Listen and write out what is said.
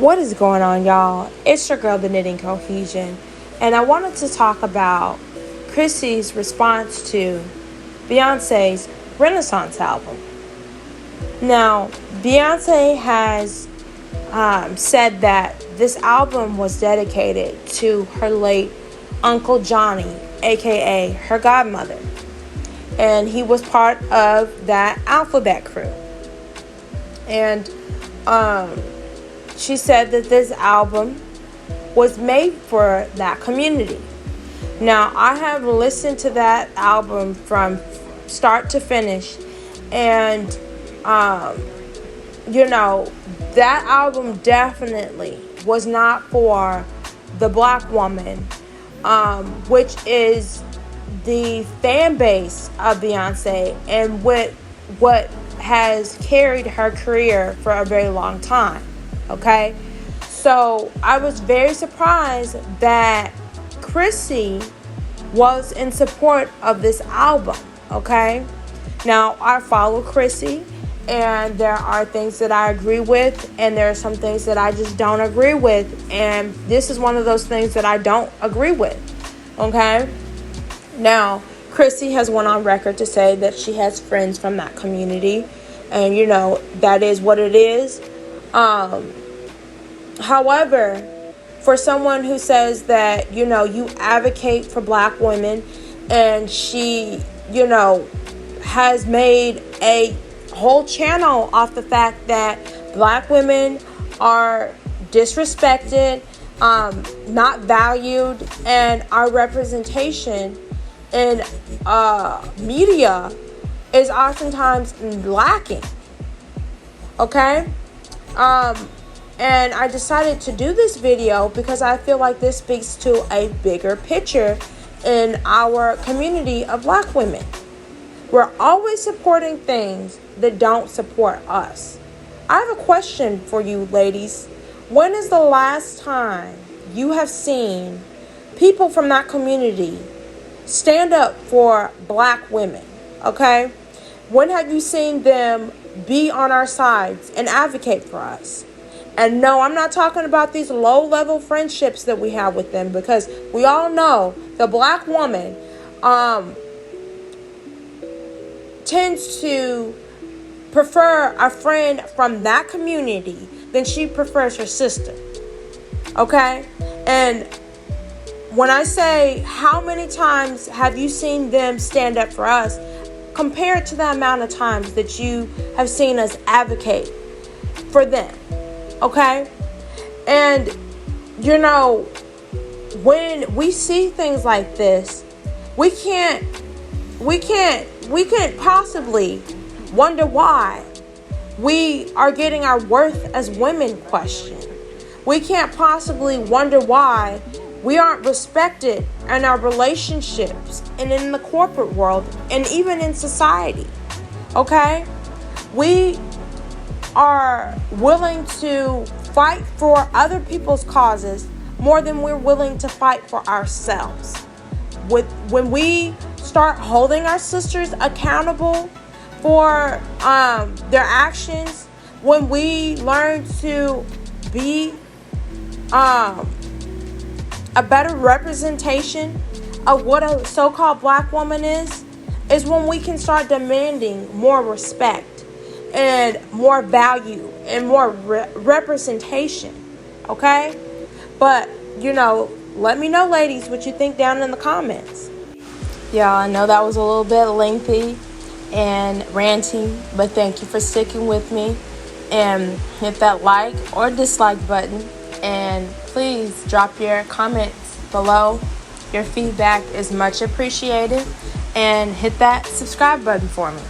What is going on, y'all? It's your girl, the Knitting Cohesion, and I wanted to talk about Chrissie's response to Beyonce's Renaissance album. Now, Beyonce has said that this album was dedicated to her late Uncle Johnny, aka her godmother, and he was part of that alphabet crew. And she said that this album was made for that community. Now, I have listened to that album from start to finish, and that album definitely was not for the black woman, which is the fan base of Beyonce and what has carried her career for a very long time. Okay, so I was very surprised that Chrissie was in support of this album. Okay, now I follow Chrissie, and there are things that I agree with, and there are some things that I just don't agree with, and this is one of those things that I don't agree with. Okay, now Chrissie has went on record to say that she has friends from that community, and that is what it is. However, for someone who says that, you advocate for black women, and she, has made a whole channel off the fact that black women are disrespected, not valued, and our representation in media is oftentimes lacking. Okay? And I decided to do this video because I feel like this speaks to a bigger picture in our community of black women. We're always supporting things that don't support us. I have a question for you, ladies. When is the last time you have seen people from that community stand up for black women? Okay? When have you seen them be on our sides and advocate for us? And no, I'm not talking about these low-level friendships that we have with them, because we all know the black woman tends to prefer a friend from that community than she prefers her sister. Okay? And when I say how many times have you seen them stand up for us, compared to the amount of times that you have seen us advocate for them. Okay? And when we see things like this, we can't possibly wonder why we are getting our worth as women questioned. We can't possibly wonder why we aren't respected in our relationships and in the corporate world and even in society. Okay? We are willing to fight for other people's causes more than we're willing to fight for ourselves. When we start holding our sisters accountable for their actions, when we learn to be a better representation of what a so-called black woman is when we can start demanding more respect and more value and more representation. Okay? But, let me know, ladies, what you think down in the comments. Yeah, I know that was a little bit lengthy and ranty, but thank you for sticking with me. And hit that like or dislike button. And please drop your comments below. Your feedback is much appreciated. And hit that subscribe button for me.